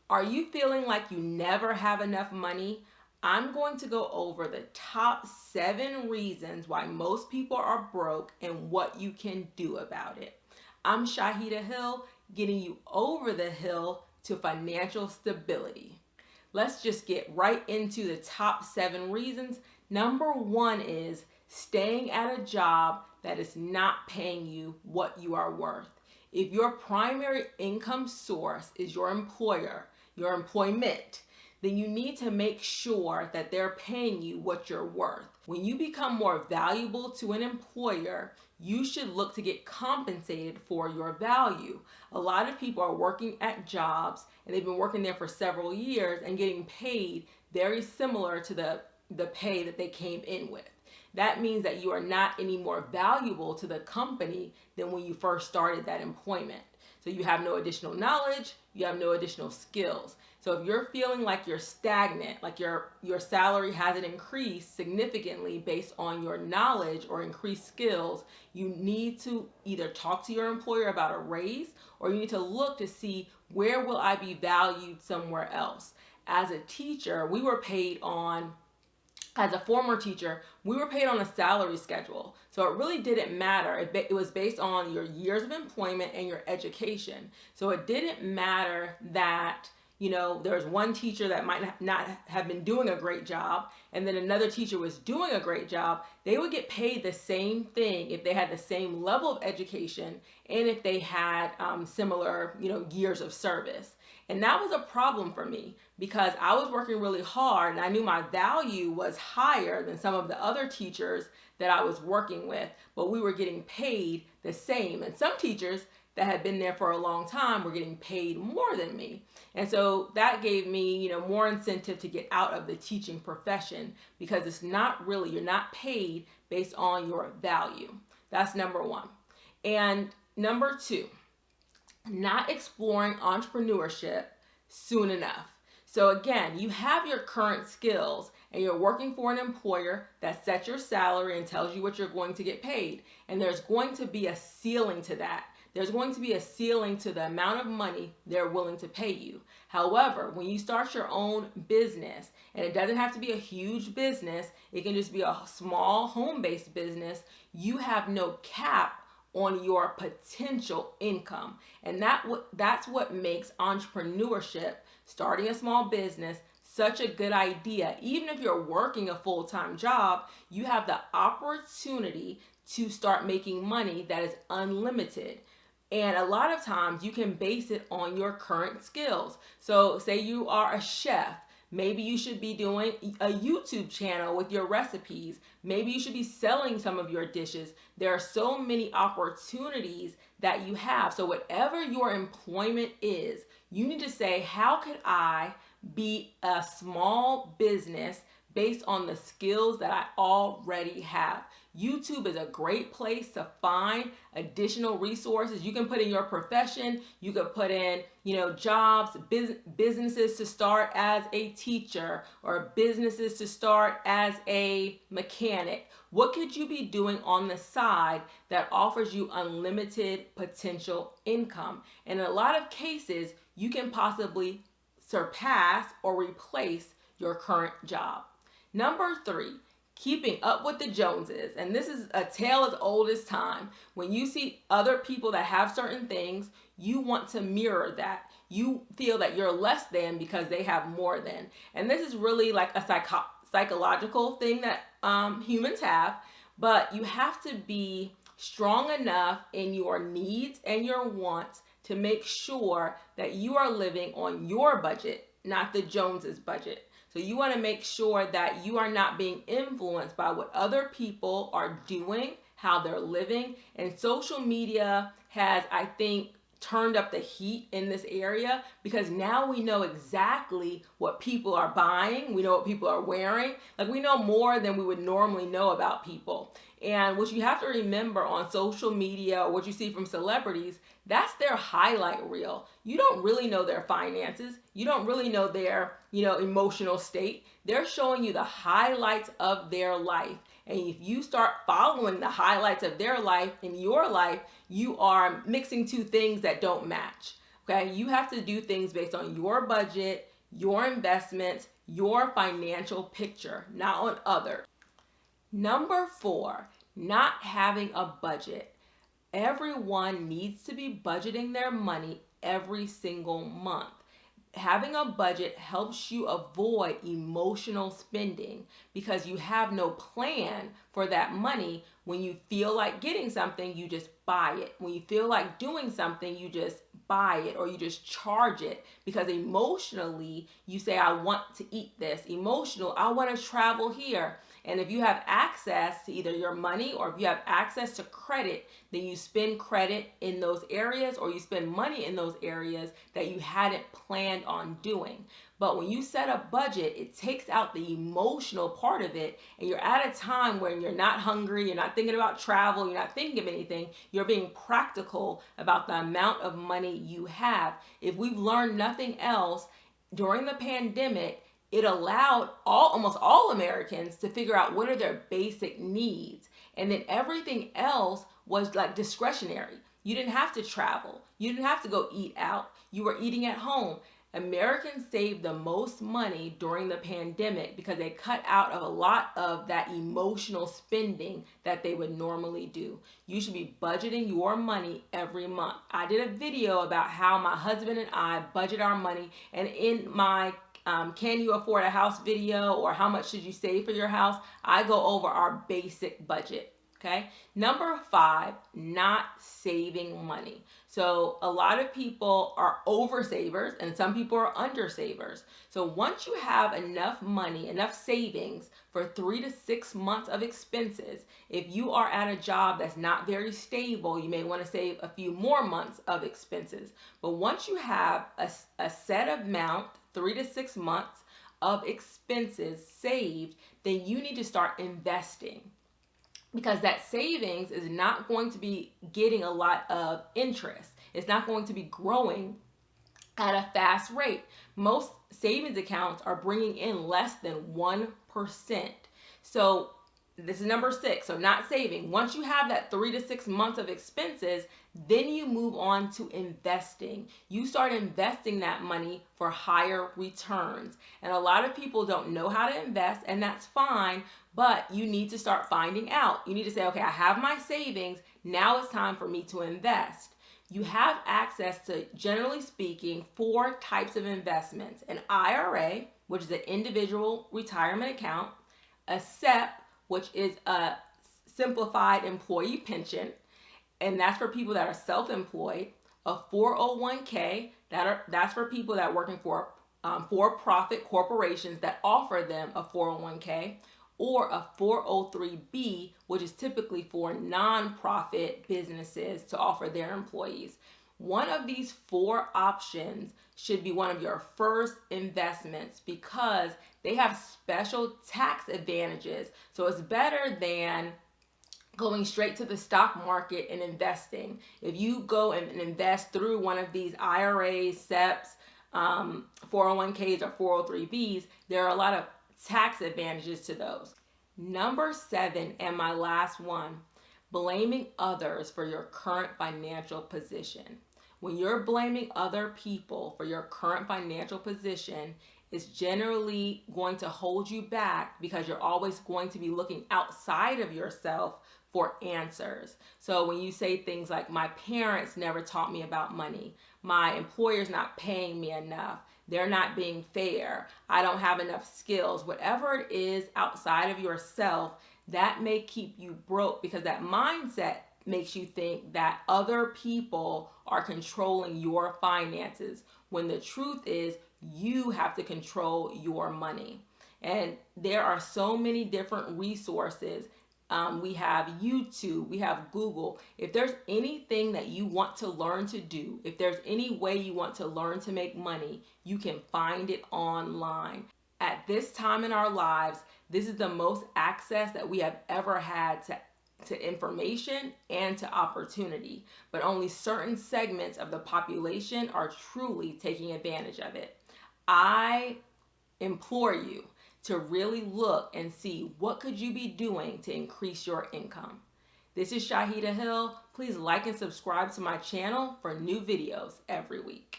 Are you feeling like you never have enough money? I'm going to go over the top 7 reasons why most people are broke and what you can do about it. I'm Shaheedah Hill, getting you over the hill to financial stability. Let's just get right into the top 7 reasons. Number 1 is staying at a job that is not paying you what you are worth. If your primary income source is your employer, your employment, then you need to make sure that they're paying you what you're worth. When you become more valuable to an employer, you should look to get compensated for your value. A lot of people are working at jobs and they've been working there for several years and getting paid very similar to the pay that they came in with. That means that you are not any more valuable to the company than when you first started that employment. So you have no additional knowledge, you have no additional skills. So if you're feeling like you're stagnant, like your salary hasn't increased significantly based on your knowledge or increased skills, you need to either talk to your employer about a raise, or you need to look to see where will I be valued somewhere else. As a teacher, we were paid on as a former teacher, we were paid on a salary schedule. So it really didn't matter. It was based on your years of employment and your education. So it didn't matter that, there's one teacher that might not have been doing a great job, and then another teacher was doing a great job. They would get paid the same thing if they had the same level of education and if they had similar, years of service. And that was a problem for me because I was working really hard and I knew my value was higher than some of the other teachers that I was working with, but we were getting paid the same. And some teachers that had been there for a long time were getting paid more than me. And so that gave me, more incentive to get out of the teaching profession because it's not really, you're not paid based on your value. That's number 1. And number 2, not exploring entrepreneurship soon enough. So again, you have your current skills and you're working for an employer that sets your salary and tells you what you're going to get paid. And there's going to be a ceiling to that. There's going to be a ceiling to the amount of money they're willing to pay you. However, when you start your own business, and it doesn't have to be a huge business, it can just be a small home-based business, you have no cap on your potential income. And that's what makes entrepreneurship, starting a small business, such a good idea. Even if you're working a full-time job, you have the opportunity to start making money that is unlimited. And a lot of times you can base it on your current skills. So say you are a chef. Maybe you should be doing a YouTube channel with your recipes. Maybe you should be selling some of your dishes. There are so many opportunities that you have. So whatever your employment is, you need to say, how could I be a small business based on the skills that I already have? YouTube is a great place to find additional resources. You can put in your profession, you could put in, jobs, businesses to start as a teacher or businesses to start as a mechanic. What could you be doing on the side that offers you unlimited potential income? And in a lot of cases, you can possibly surpass or replace your current job. Number 3, keeping up with the Joneses. And this is a tale as old as time. When you see other people that have certain things, you want to mirror that. You feel that you're less than because they have more than. And this is really like a psychological thing that humans have, but you have to be strong enough in your needs and your wants to make sure that you are living on your budget, not the Joneses budget. So you want to make sure that you are not being influenced by what other people are doing, how they're living. And social media has, I think, turned up the heat in this area because now we know exactly what people are buying. We know what people are wearing. Like, we know more than we would normally know about people. And what you have to remember on social media or what you see from celebrities, that's their highlight reel. You don't really know their finances. You don't really know their, emotional state. They're showing you the highlights of their life. And if you start following the highlights of their life in your life, you are mixing two things that don't match. Okay, you have to do things based on your budget, your investments, your financial picture, not on others. Number 4, not having a budget. Everyone needs to be budgeting their money every single month. Having a budget helps you avoid emotional spending because you have no plan for that money. When you feel like getting something, you just buy it. When you feel like doing something, you just buy it or you just charge it because emotionally you say, I want to eat this. Emotional, I want to travel here. And if you have access to either your money or if you have access to credit, then you spend credit in those areas or you spend money in those areas that you hadn't planned on doing. But when you set a budget, it takes out the emotional part of it, and you're at a time when you're not hungry, you're not thinking about travel, you're not thinking of anything, you're being practical about the amount of money you have. If we've learned nothing else, during the pandemic, it allowed almost all Americans to figure out what are their basic needs. And then everything else was like discretionary. You didn't have to travel. You didn't have to go eat out. You were eating at home. Americans saved the most money during the pandemic because they cut out of a lot of that emotional spending that they would normally do. You should be budgeting your money every month. I did a video about how my husband and I budget our money, and in my can you afford a house video or how much should you save for your house, I go over our basic budget. Okay. Number 5, not saving money. So a lot of people are over savers and some people are under savers. So once you have enough money, enough savings for 3 to 6 months of expenses, if you are at a job that's not very stable, you may want to save a few more months of expenses. But once you have a set amount, 3 to 6 months of expenses saved, then you need to start investing, because that savings is not going to be getting a lot of interest. It's not going to be growing at a fast rate. Most savings accounts are bringing in less than 1%. So this is number 6. So not saving. Once you have that 3 to 6 months of expenses, then you move on to investing. You start investing that money for higher returns. And a lot of people don't know how to invest, and that's fine, but you need to start finding out. You need to say, okay, I have my savings. Now it's time for me to invest. You have access to, generally speaking, 4 types of investments: an IRA, which is an individual retirement account, a SEP, which is a simplified employee pension, and that's for people that are self-employed, a 401k, that's for people that are working for-profit corporations that offer them a 401k, or a 403b, which is typically for nonprofit businesses to offer their employees. One of these 4 options should be one of your first investments because they have special tax advantages. So it's better than going straight to the stock market and investing. If you go and invest through one of these IRAs, SEPs, 401ks, or 403bs, there are a lot of tax advantages to those. Number 7, and my last one, blaming others for your current financial position. When you're blaming other people for your current financial position, it's generally going to hold you back because you're always going to be looking outside of yourself for answers. So when you say things like, my parents never taught me about money, my employer's not paying me enough, they're not being fair, I don't have enough skills, whatever it is outside of yourself, that may keep you broke because that mindset makes you think that other people are controlling your finances, when the truth is you have to control your money. And there are so many different resources. We have YouTube, we have Google. If there's anything that you want to learn to do, if there's any way you want to learn to make money, you can find it online. At this time in our lives, this is the most access that we have ever had to information and to opportunity, but only certain segments of the population are truly taking advantage of it. I implore you to really look and see what could you be doing to increase your income. This is Shaheedah Hill. Please like and subscribe to my channel for new videos every week.